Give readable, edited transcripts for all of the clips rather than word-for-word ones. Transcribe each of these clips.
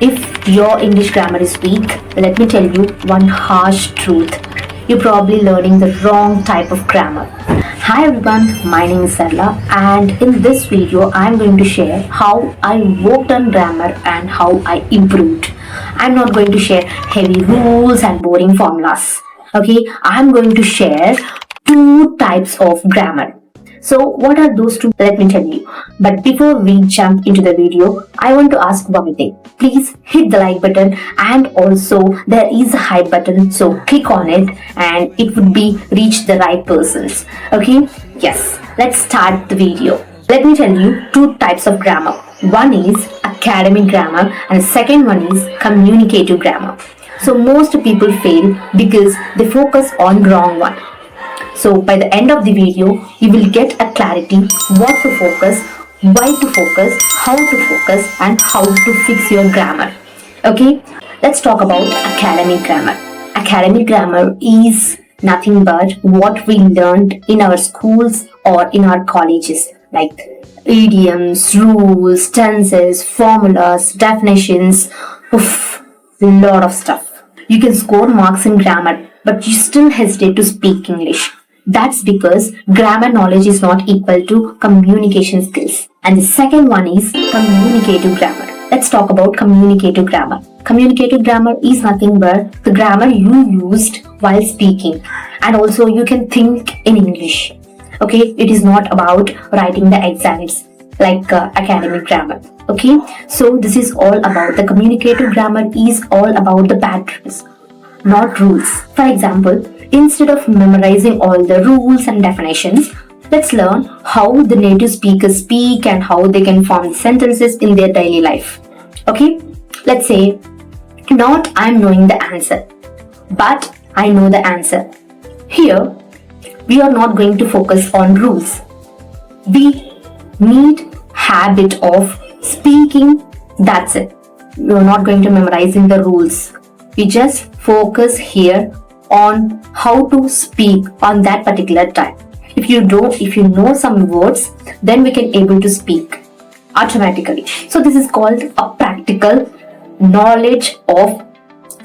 If your English grammar is weak, let me tell you one harsh truth. You're probably learning the wrong type of grammar. Hi everyone, my name is Sarala, and in this video I'm going to share how I worked on grammar and how I improved. I'm not going to share heavy rules and boring formulas. Okay, I'm going to share two types of grammar. So what are those two? Let me tell you. But before we jump into the video, I want to ask one thing. Please hit the like button, and also there is a hype button, so click on it and it would be reach the right persons. Okay? Yes. Let's start the video. Let me tell you two types of grammar. One is academic grammar and the second one is communicative grammar. So most people fail because they focus on wrong one. So by the end of the video, you will get a clarity what to focus, why to focus, how to focus, and how to fix your grammar. Okay, let's talk about academic grammar. Academic grammar is nothing but what we learned in our schools or in our colleges, like idioms, rules, tenses, formulas, definitions, lot of stuff. You can score marks in grammar, but you still hesitate to speak English. That's because grammar knowledge is not equal to communication skills. And the second one is communicative grammar. Let's talk about communicative grammar. Communicative grammar is nothing but the grammar you used while speaking. And also you can think in English. Okay, it is not about writing the exams like academic grammar. Okay, so this is all about the communicative grammar is all about the patterns, not rules. For example, instead of memorizing all the rules and definitions, let's learn how the native speakers speak and how they can form sentences in their daily life. Okay, let's say, not I'm knowing the answer, but I know the answer. Here, we are not going to focus on rules. We need habit of speaking, that's it. We are not going to memorizing the rules. We just focus here on how to speak on that particular time. If you know some words, then we can able to speak automatically. So this is called a practical knowledge of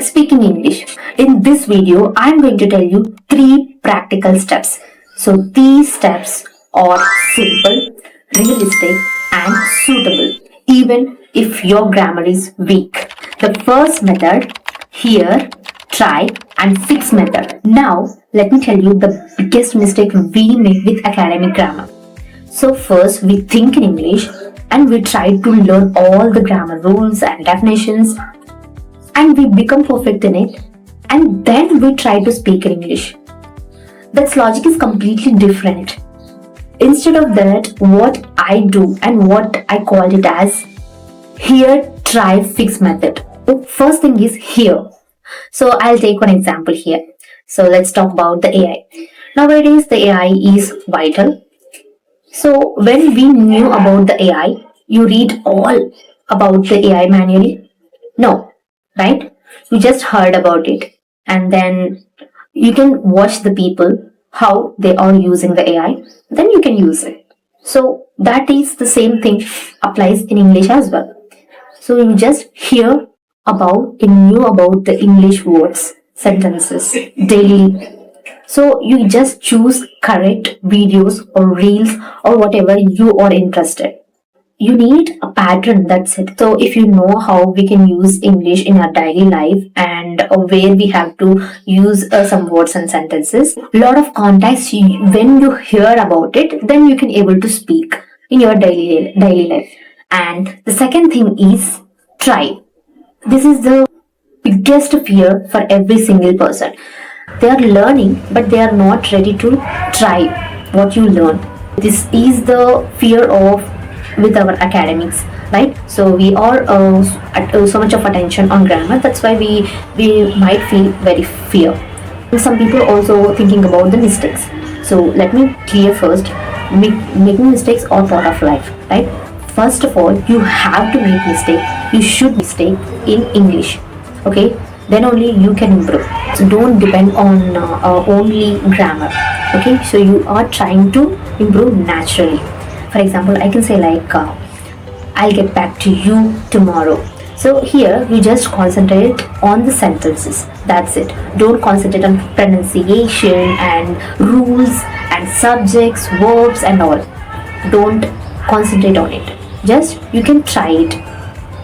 speaking English. In this video, I'm going to tell you 3 practical steps. So these steps are simple, realistic, and suitable, even if your grammar is weak. The first method here, try and fix method. Now, let me tell you the biggest mistake we make with academic grammar. So first, we think in English and we try to learn all the grammar rules and definitions and we become perfect in it, and then we try to speak in English. That logic is completely different. Instead of that, what I do and what I call it as here, try, fix method. The first thing is here. So I'll take one example here. So let's talk about the AI. Nowadays, the AI is vital. So when we knew about the AI, you read all about the AI manually? No, right? You just heard about it. And then you can watch the people, how they are using the AI. Then you can use it. So that is the same thing applies in English as well. So you just hear about and knew about the English words, sentences daily. So you just choose correct videos or reels or whatever you are interested. You need a pattern, that's it. So if you know how we can use English in our daily life and where we have to use some words and sentences, a lot of context, when you hear about it, then you can able to speak in your daily life. And the second thing is try. This is the biggest fear for every single person. They are learning, but they are not ready to try what you learn. This is the fear of with our academics, right? So we are so much of attention on grammar. That's why we might feel very fear. Some people also thinking about the mistakes. So let me clear first. Making mistakes are part of life, right? First of all, you have to make mistake. You should mistake in English. Okay, then only you can improve. So don't depend on only grammar. Okay, so you are trying to improve naturally. For example, I can say like I'll get back to you tomorrow. So here you just concentrate on the sentences. That's it. Don't concentrate on pronunciation and rules and subjects, verbs and all. Don't concentrate on it. Just you can try it.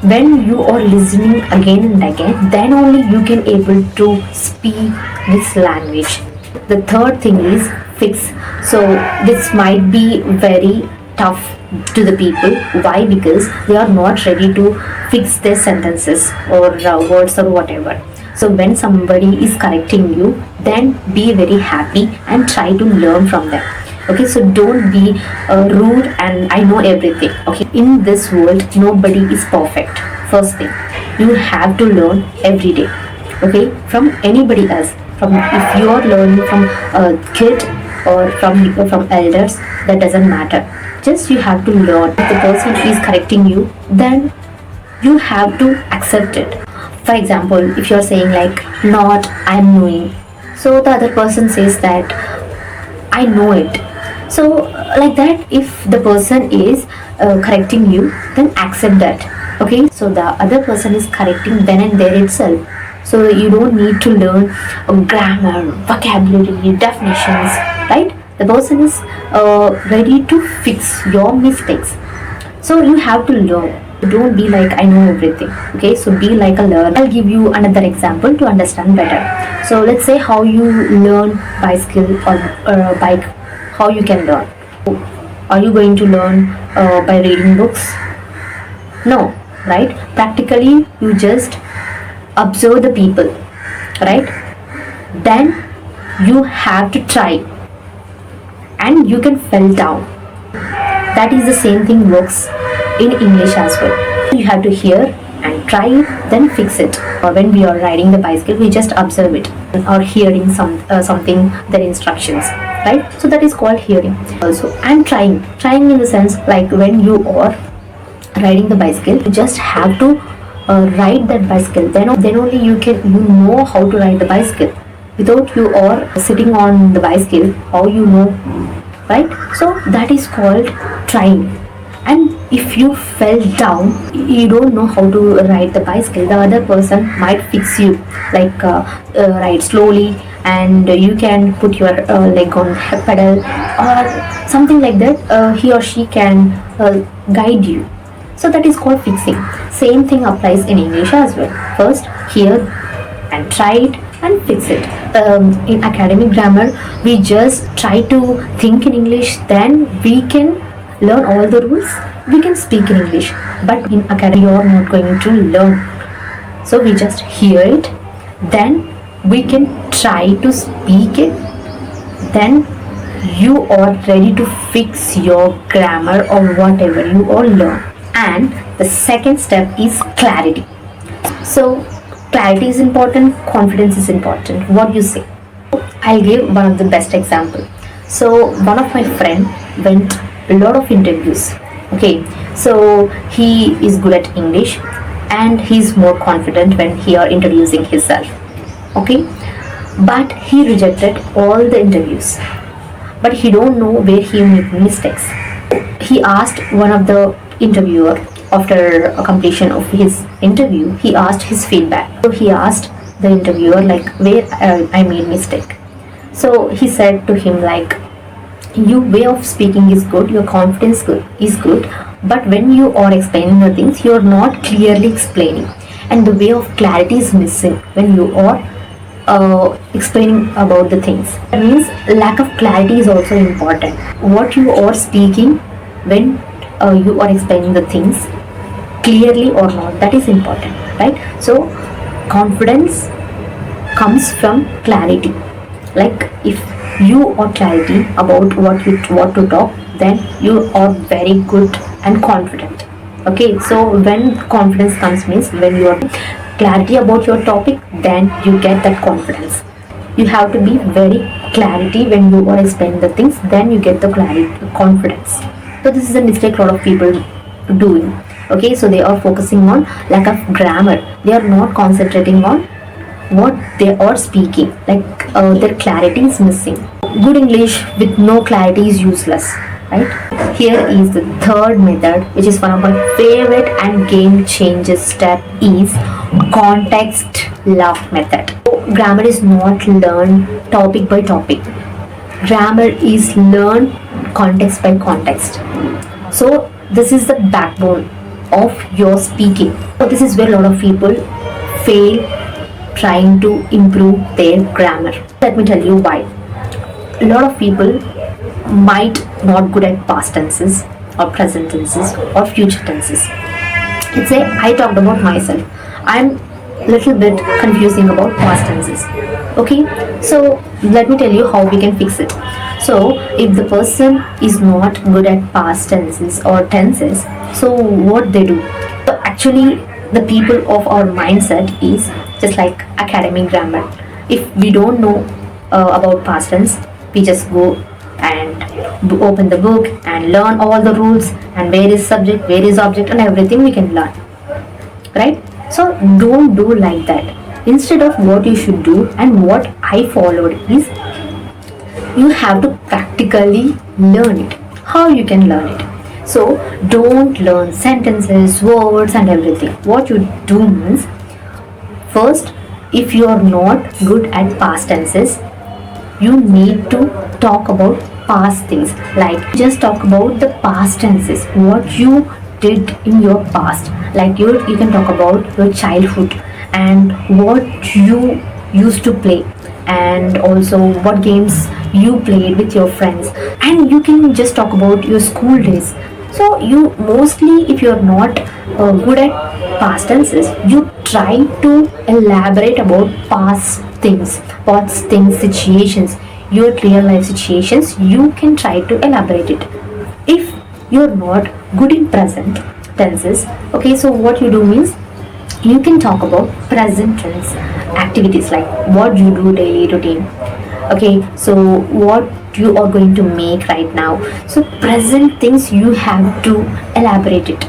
When you are listening again and again, then only you can able to speak this language. The third thing is fix. So this might be very tough to the people. Why? Because they are not ready to fix their sentences or words or whatever. So when somebody is correcting you, then be very happy and try to learn from them. Okay, so don't be rude and I know everything. Okay, in this world nobody is perfect. First thing, you have to learn every day. Okay, from anybody else. From if you are learning from a kid or from elders, that doesn't matter. Just you have to learn. If the person is correcting you, then you have to accept it. For example, if you're saying like not I'm knowing, so the other person says that I know it. So like that, if the person is correcting you, then accept that. Okay, so the other person is correcting then and there itself. So you don't need to learn grammar, vocabulary, definitions, right? The person is ready to fix your mistakes. So you have to learn. Don't be like I know everything. Okay, so be like a learner. I'll give you another example to understand better. So let's say how you learn bicycle or bike. How you can learn? Are you going to learn by reading books? No, right? Practically, you just observe the people, right? Then you have to try, and you can fall down. That is the same thing works in English as well. You have to hear and try it, then fix it. Or when we are riding the bicycle, we just observe it or hearing something, their instructions, right? So that is called hearing also. And trying in the sense like when you are riding the bicycle, you just have to ride that bicycle. Then only you know how to ride the bicycle. Without you or sitting on the bicycle, how you know, right? So that is called trying. And if you fell down, you don't know how to ride the bicycle, the other person might fix you, like ride slowly, and you can put your leg on pedal or something like that. He or she can guide you. So that is called fixing. Same thing applies in English as well. First hear and try it and fix it. In academic grammar, we just try to think in English, then we can learn all the rules, we can speak in English. But in academy, you are not going to learn. So we just hear it, then we can try to speak it, then you are ready to fix your grammar or whatever you all learn. And the second step is clarity. So clarity is important, confidence is important. What do you say? I'll give one of the best example. So one of my friend went a lot of interviews. Okay, so he is good at English and he's more confident when he are introducing himself. Okay, but he rejected all the interviews, but he don't know where he made mistakes. He asked one of the interviewer after a completion of his interview, he asked his feedback. So he asked the interviewer like where I made mistake. So he said to him like, your way of speaking is good, your confidence is good, but when you are explaining the things, you are not clearly explaining, and the way of clarity is missing when you are explaining about the things. That means lack of clarity is also important. What you are speaking when you are explaining the things clearly or not, that is important, right? So confidence comes from clarity. Like if you are clarity about what to talk, then you are very good and confident. Okay, so when confidence comes means when you are clarity about your topic, then you get that confidence. You have to be very clarity when you are explaining the things, then you get the clarity, confidence. So this is a mistake a lot of people doing. Okay, so they are focusing on lack of grammar. They are not concentrating on what they are speaking, like their clarity is missing. Good English with no clarity is useless, right? Here is the third method, which is one of my favorite and game changer step, is context love method. Grammar is not learned topic by topic. Grammar is learned context by context. So this is the backbone of your speaking. So this is where a lot of people fail trying to improve their grammar. Let me tell you why. A lot of people might not good at past tenses or present tenses or future tenses. Let's say I talked about myself. I'm little bit confusing about past tenses. Okay, so let me tell you how we can fix it. So if the person is not good at past tenses or tenses, so what they do? So actually the people of our mindset is just like academic grammar. If we don't know about past tense, we just go and open the book and learn all the rules and where is subject, where is object, and everything we can learn, right? So don't do like that. Instead of what you should do and what I followed is, you have to practically learn it. How you can learn it? So don't learn sentences, words and everything. What you do means, first, if you are not good at past tenses, you need to talk about past things. Like just talk about the past tenses, what you did in your past. Like you can talk about your childhood and what you used to play, and also what games you played with your friends, and you can just talk about your school days. So you mostly, if you're not good at past tenses, you try to elaborate about past things, situations, your real life situations. You can try to elaborate it. If you're not good in present tenses, okay, so what you do means, you can talk about present tense activities, like what you do daily routine. Okay, so what you are going to make right now. So present things you have to elaborate it.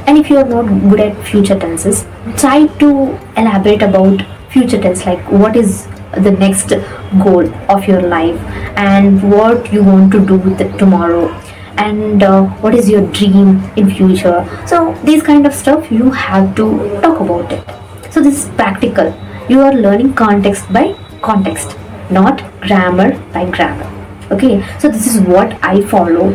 And if you are not good at future tenses, try to elaborate about future tense, like what is the next goal of your life and what you want to do with it tomorrow, and what is your dream in future. So these kind of stuff you have to talk about it. So this is practical. You are learning context by context, not grammar by grammar. Okay, so this is what I follow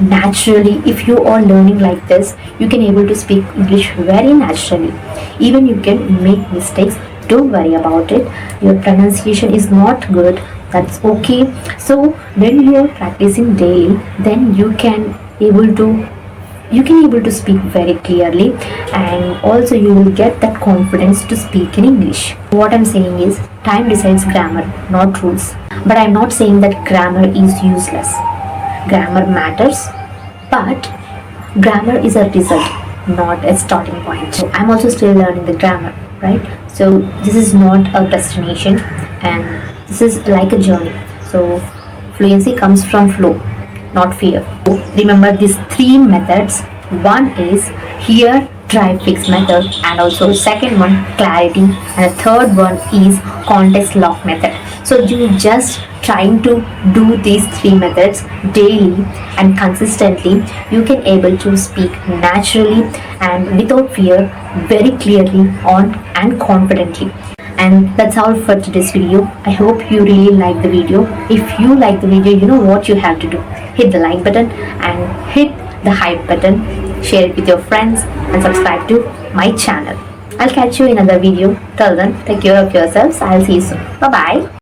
naturally. If you are learning like this, you can able to speak English very naturally. Even you can make mistakes, don't worry about it. Your pronunciation is not good, that's okay. So when you are practicing daily, then you can able to speak very clearly, and also you will get that confidence to speak in English. What I'm saying is, time decides grammar, not rules. But I'm not saying that grammar is useless. Grammar matters, but grammar is a result, not a starting point. So I'm also still learning the grammar, right? So this is not a destination, and this is like a journey. So fluency comes from flow, not fear. Remember these three methods. One is hear, try, fix method, and also second one clarity, and the third one is context lock method. So you just trying to do these three methods daily and consistently, you can able to speak naturally and without fear, very clearly on and confidently. And that's all for today's video. I hope you really like the video. If you like the video, you know what you have to do. Hit the like button and hit the hype button. Share it with your friends and subscribe to my channel. I'll catch you in another video. Till then, take care of yourselves. I'll see you soon. Bye bye.